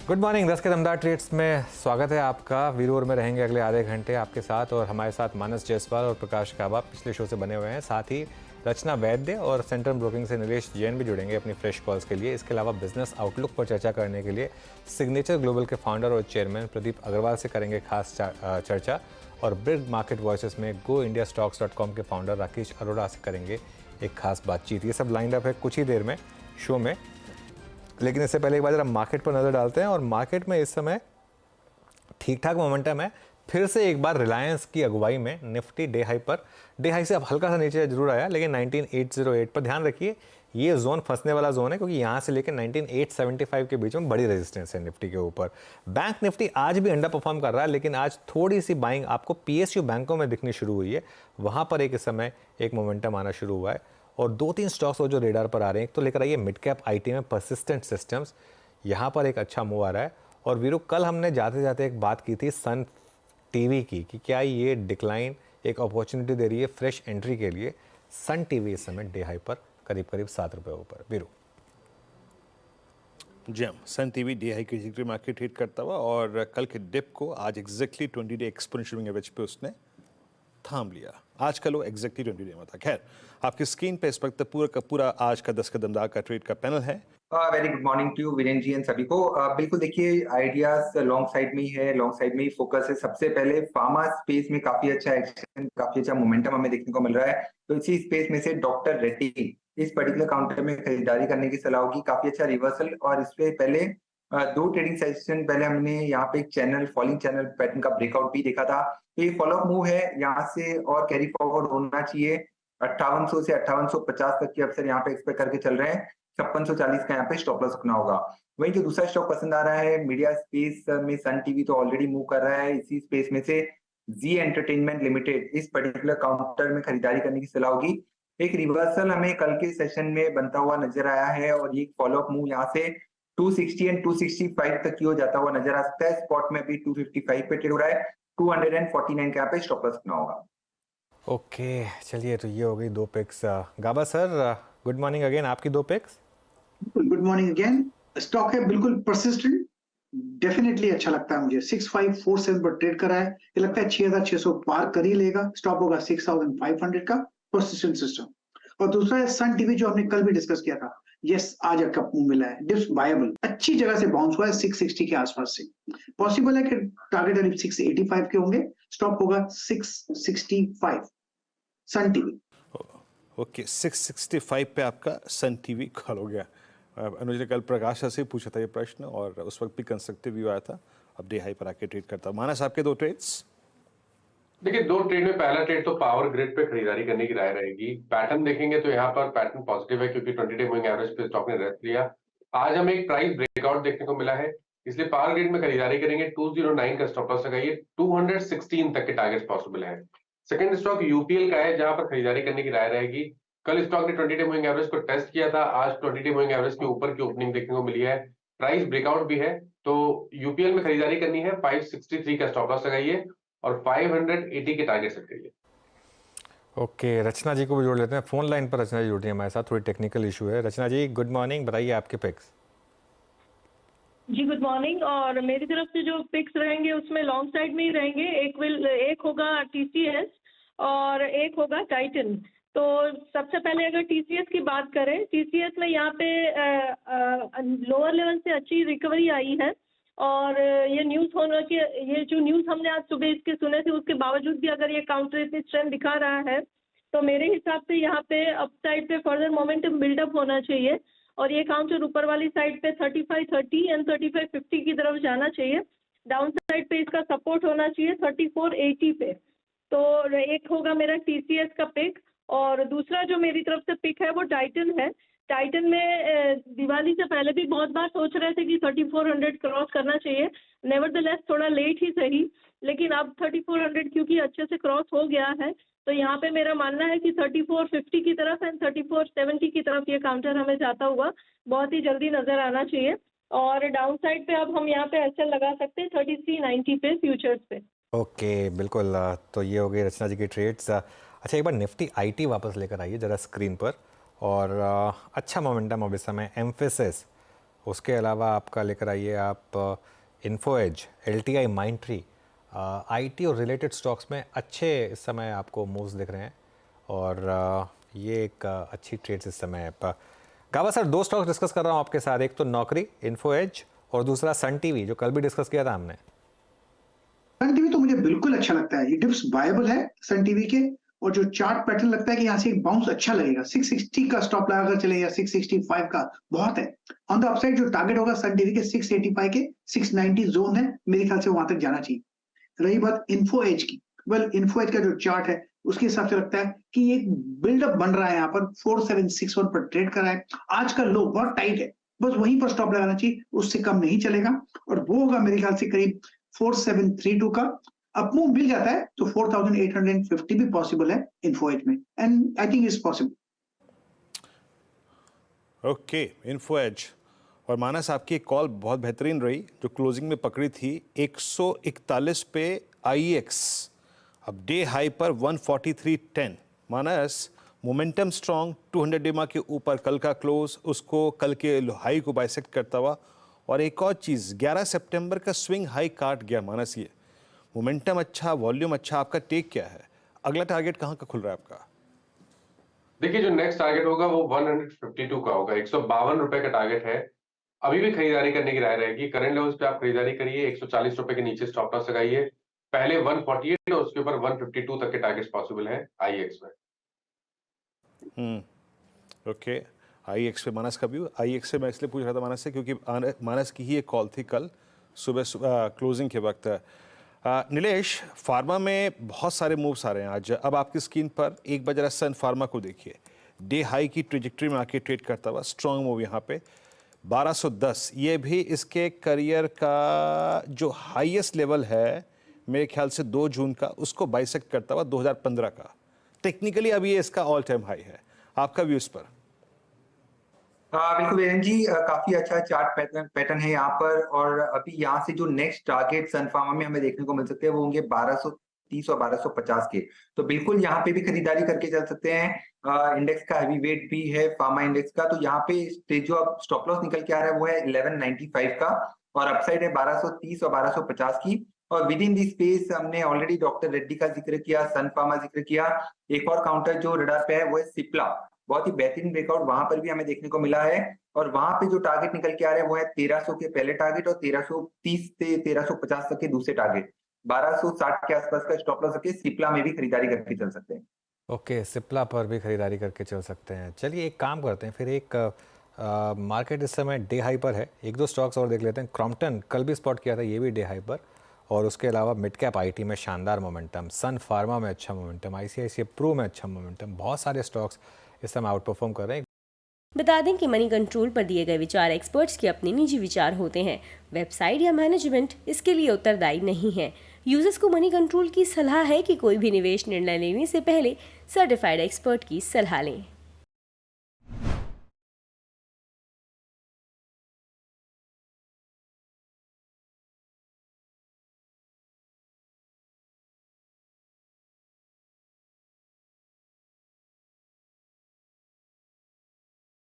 Good morning. 10 के दमदार trades में स्वागत है आपका। वीरोर में रहेंगे अगले आधे घंटे आपके साथ, और हमारे साथ मानस जायसवाल और प्रकाश काबा पिछले शो से बने हुए हैं। साथ ही रचना वैद्य और सेंट्रल ब्रोकिंग से निलेश जैन भी जुड़ेंगे अपनी फ्रेश कॉल्स के लिए। इसके अलावा बिजनेस आउटलुक पर चर्चा करने के लिए सिग्नेचर ग्लोबल के फाउंडर और चेयरमैन प्रदीप अग्रवाल से करेंगे खास चर्चा, और बिग मार्केट वॉइसेस में goindiastocks.com के फाउंडर राकेश अरोड़ा से करेंगे एक खास बातचीत। ये सब लाइंड अप है कुछ ही देर में शो में, लेकिन इससे पहले एक बार जरा मार्केट पर नज़र डालते हैं। और मार्केट में इस समय ठीक ठाक मोमेंटम है। फिर से एक बार रिलायंस की अगुवाई में निफ्टी डे हाई से अब हल्का सा नीचे जरूर आया, लेकिन 19808 पर ध्यान रखिए, ये जोन फंसने वाला जोन है, क्योंकि यहाँ से लेकर 19875 के बीच में बड़ी रेजिस्टेंस है निफ्टी के ऊपर। बैंक निफ्टी आज भी अंडर परफॉर्म कर रहा है, लेकिन आज थोड़ी सी बाइंग आपको पीएसयू बैंकों में दिखनी शुरू हुई है। वहाँ पर एक इस समय एक मोमेंटम आना शुरू हुआ है, और 2-3 स्टॉक्स जो रेडार पर आ रहे हैं। एक तो लेकर आइए मिड कैप आईटी में परसिस्टेंट सिस्टम्स, यहाँ पर एक अच्छा मूव आ रहा है। और वीरू, कल हमने जाते जाते एक बात की थी सन टीवी की कि क्या ये डिक्लाइन एक अपॉर्चुनिटी दे रही है फ्रेश एंट्री के लिए। सन टीवी इस समय डे हाई पर करीब करीब 7 रुपये ऊपर। वीरू जी हाँ, सन टीवी डे हाई की मार्केट हिट करता हुआ, और कल के डिप को आज exactly 20 day exponential moving average पे उसने थाम लिया। आज का लो एग्जैक्टली 20 डे में था। खैर, आपकी स्क्रीन पे इस वक्त पूरा का पूरा आज का 10 का दमदार का ट्रेड का पैनल है। Very good morning to you Virendra ji and सभी को। बिल्कुल देखिए, आइडियाज लॉन्ग साइड में ही है, लॉन्ग साइड में ही फोकस है। सबसे पहले फार्मा स्पेस में काफी अच्छा एक्शन, काफी अच्छा मोमेंटम हमें देखने को मिल रहा है। तो इसी स्पेस में से डॉक्टर रेड्डी, इस पर्टिकुलर काउंटर में खरीदारी करने की सलाह होगी। काफी अच्छा रिवर्सल, और इससे पहले 2 ट्रेडिंग सेशन पहले हमने यहाँ पे एक चैनल फॉलिंग चैनल पैटर्न का ब्रेकआउट भी देखा था। तो ये फॉलोअप मूव है, यहाँ से और कैरी फॉरवर्ड होना चाहिए। 5800 से 5850 तक के अवसर यहाँ पे एक्सपेक्ट करके चल रहे हैं। 5640 का यहाँ पे स्टॉप लॉस रखना होगा। वहीं जो दूसरा स्टॉक पसंद आ रहा है मीडिया स्पेस में, सन टीवी तो ऑलरेडी मूव कर रहा है। इसी स्पेस में से जी एंटरटेनमेंट लिमिटेड, इस पर्टिकुलर काउंटर में खरीदारी करने की सलाह होगी। एक रिवर्सल हमें कल के सेशन में बनता हुआ नजर आया है, और ये फॉलोअप मूव यहाँ से 260 एंड 265 तक की हो जाता हुआ नजर आ सकता है। स्पॉट में भी 255 पे ट्रेड हो रहा है। 249 का यहाँ पे स्टॉप लॉस रखना होगा। ओके, चलिए, तो ये हो गई 2 picks. Gaba sir, good morning again. आपकी 2 picks. Good morning again. Stock है बिल्कुल परसिस्टेंट, डेफिनेटली अच्छा लगता है मुझे। 6547 पर ट्रेड करा है, ये लगता है 6600 पार कर ही लेगा। स्टॉप होगा 6500 का। Persistent system. और दूसरा है सन टीवी, जो हमने कल भी डिस्कस किया था। यस, आज का मूव मिला है, डिप्स वायबल, अच्छी जगह से बाउंस हुआ है 660 के आसपास से। पॉसिबल है कि टारगेट करीब 685 के होंगे। स्टॉप होगा 665 सन टीवी। ओके, 665 पे आपका सन टीवी कॉल हो गया। अनुज ने कल प्रकाश से पूछा था ये प्रश्न, और उस वक्त भी कंस्ट्रक्टिव व्यू आया था। अब डे हाई पर आके ट्रेड करता। मानस, आपके 2 ट्रेड्स। देखिए, 2 ट्रेड में पहला ट्रेड तो पावर ग्रिड पे खरीदारी करने की राय रहेगी। पैटर्न देखेंगे तो यहाँ पर पैटर्न पॉजिटिव है, क्योंकि 20 डे मूविंग एवरेज पे स्टॉक ने रेस्ट लिया। आज हमें एक प्राइस ब्रेकआउट देखने को मिला है, इसलिए पावर ग्रिड में खरीदारी करेंगे। 209 का स्टॉप लॉस लगाइए। 216 तक के टारगेट पॉसिबल है। सेकंड स्टॉक यूपीएल का है, जहां पर खरीदारी करने की राय रहेगी। कल स्टॉक ने 20 डे मूविंग एवरेज को टेस्ट किया था। आज 20 डे मूविंग एवरेज के ऊपर की ओपनिंग देखने को मिली है। प्राइस ब्रेकआउट भी है, तो यूपीएल में खरीदारी करनी है। 563 का स्टॉप लॉस लगाइए, और 580 के टारगेट सेट करिए। ओके, रचना जी को भी जोड़ लेते हैं। फोन लाइन पर रचना जी जुड़ रही है हमारे साथ। थोड़ी टेक्निकल इशू है। रचना जी, गुड मॉर्निंग, बताइए आपके पिक्स। जी गुड मॉर्निंग। और मेरी तरफ से जो पिक्स रहेंगे उसमें लॉन्ग साइड में ही रहेंगे। एक होगा टीसीएस और एक होगा टाइटन। तो सबसे पहले अगर टीसीएस की बात करें, टीसीएस में यहाँ पे लोअर लेवल से अच्छी रिकवरी आई है, और ये न्यूज़ होना कि ये जो न्यूज़ हमने आज सुबह इसके सुने थे, उसके बावजूद भी अगर ये काउंटर इतनी स्ट्रेंथ दिखा रहा है, तो मेरे हिसाब से यहाँ पे अपसाइड पे फर्दर मोमेंटम बिल्डअप होना चाहिए, और ये काउंटर ऊपर वाली साइड पे 3530 एंड 3550 की तरफ जाना चाहिए। डाउन साइड पे इसका सपोर्ट होना चाहिए 3480 पे। तो एक होगा मेरा टीसीएस का पिक, और दूसरा जो मेरी तरफ से पिक है वो टाइटन है। टाइटन में दिवाली से पहले भी बहुत बार सोच रहे थे कि 3400 क्रॉस करना चाहिए। नेवरदलेस थोड़ा लेट ही सही, लेकिन अब 3400 क्योंकि अच्छे से क्रॉस हो गया है, तो यहाँ पे मेरा मानना है कि 3450 की तरफ एंड 3470 की तरफ ये काउंटर हमें जाता हुआ बहुत ही जल्दी नजर आना चाहिए। और डाउन साइड पे अब हम यहाँ पे एसएल लगा सकते हैं 3390 पे फ्यूचर्स पे। ओके, बिल्कुल। तो ये हो गई रचना जी की ट्रेड्स। अच्छा, एक बार निफ्टी आईटी वापस लेकर आइए जरा स्क्रीन पर। और अच्छा मोमेंटम अब इस समय एम्फेसिस उसके अलावा आपका लेकर आइए आप Info Edge, LTI, Mindtree, IT और रिलेटेड स्टॉक्स में अच्छे इस समय आपको मूव्स दिख रहे हैं और ये एक अच्छी ट्रेड्स इस समय है। गावा सर, 2 स्टॉक्स डिस्कस कर रहा हूँ आपके साथ, एक तो नौकरी, इन्फो एज, और दूसरा सन टीवी जो कल भी डिस्कस किया था हमने। सन टीवी तो मुझे बिल्कुल अच्छा लगता है, ये डिप्स वायबल है सन टीवी के, और जो चार्ट पैटर्न लगता है कि यहाँ से एक बाउंस अच्छा लगेगा। 660 का स्टॉप लगाकर चले या 665 का बहुत है। ऑन द अपसाइड जो टारगेट होगा सन टीवी के 685 के 690 जोन है, मेरे ख्याल से वहां तक जाना चाहिए। रही बात इन्फो एज की, वेल इन्फो एज का जो चार्ट है उसके हिसाब से लगता है कि एक बिल्डअप बन रहा है, यहाँ पर 4761 पर ट्रेड कर रहा है। आज का लो बहुत टाइट है, बस वहीं पर स्टॉप लगाना चाहिए, उससे कम नहीं चलेगा, और वो होगा मेरे ख्याल से करीब 4732 का। अपमूव मिल जाता है तो 4850 भी पॉसिबल है इन्फो एज में, and I think it's possible. Okay, Info Edge. और मानस, आपकी एक कॉल बहुत बेहतरीन रही जो क्लोजिंग में पकड़ी थी 141 पे IEX, अब डे हाई पर 143.10। मानस, मोमेंटम स्ट्रॉन्ग, 200 डेमा के ऊपर कल का क्लोज, उसको कल के हाई को बाइसेक्ट करता हुआ। और एक और चीज़, 11 सितंबर का स्विंग हाई काट गया मानस। ये मोमेंटम अच्छा, वॉल्यूम अच्छा, आपका टेक क्या है? अगला टारगेट कहाँ का खुल रहा है आपका? देखिए, जो नेक्स्ट टारगेट होगा वो 152 का होगा, 152 रुपए का टारगेट है। अभी भी खरीदारी करने की राय रहेगी। करंट लेवल्स पे आप खरीदारी करिए, 140 रुपए के नीचे स्टॉप लॉस लगाइए। पहले 148 और उसके ऊपर 152 तक के टारगेट्स पॉसिबल है IEX में। ओके, IEX पे मानस का व्यू। IEX से मैं इसलिए पूछ रहा था मानस से क्योंकि मानस की ही एक कॉल थी कल सुबह क्लोजिंग के वक्त। नीलेश, फार्मा में बहुत सारे मूव्स आ रहे हैं आज। अब आपकी स्क्रीन पर एक बार जरा सन फार्मा को देखिए, डे हाई की ट्रेजेक्टरी में आके ट्रेड करता हुआ स्ट्रॉन्ग मूव यहाँ पे 1210। ये भी इसके करियर का जो हाईएस्ट लेवल है मेरे ख्याल से 2 जून का, उसको बाइसेक्ट करता हुआ 2015 का। टेक्निकली अब ये इसका ऑल टाइम हाई है। आपका व्यू इस पर? बिल्कुल वीरेंद्र जी, काफी अच्छा चार्ट पैटर्न है यहाँ पर, और अभी यहाँ से जो नेक्स्ट टारगेट सन फार्मा में हमें देखने को मिल सकते हैं वो होंगे 1230 और 1250 के। तो बिल्कुल यहाँ पे भी खरीदारी करके चल सकते हैं। इंडेक्स का हैवी वेट भी है फार्मा इंडेक्स का, तो यहाँ पे जो अब स्टॉप लॉस निकल के आ रहा है वो है 1195 का, और अपसाइड है 1230 और 1250 की। और विद इन दी स्पेस हमने ऑलरेडी डॉक्टर रेड्डी का जिक्र किया, सन फार्मा जिक्र किया। एक और काउंटर जो रडार पे है वो है सिप्ला, बहुत ही बेहतरीन ब्रेकआउट वहां पर भी हमें देखने को मिला है। और वहां पे जो टारगेट निकल के आ रहे हैं वो है 1300 के पहले टारगेट और 1330 से 1350 तक के दूसरे टारगेट। 1260 के आसपास का स्टॉप लॉस रखे, सिप्ला में भी खरीदारी करके चल सकते हैं। ओके, सिप्ला पर भी खरीदारी करके चल सकते हैं। चलिए एक काम करते हैं फिर, एक मार्केट इस समय डे हाई पर है, 1-2 स्टॉक्स और देख लेते हैं। क्रॉम्पटन कल भी स्पॉट किया था, ये भी डे हाई पर, और उसके अलावा मिड कैप IT में शानदार मोमेंटम, सन फार्मा में अच्छा मोमेंटम, ICICI प्रो में अच्छा मोमेंटम, बहुत सारे स्टॉक्स इस समय आउट परफॉर्म कर रहे हैं। बता दें कि मनी कंट्रोल पर दिए गए विचार एक्सपर्ट्स के अपने निजी विचार होते हैं। वेबसाइट या मैनेजमेंट इसके लिए उत्तरदायी नहीं है। यूजर्स को मनी कंट्रोल की सलाह है कि कोई भी निवेश निर्णय लेने से पहले सर्टिफाइड एक्सपर्ट की सलाह लें।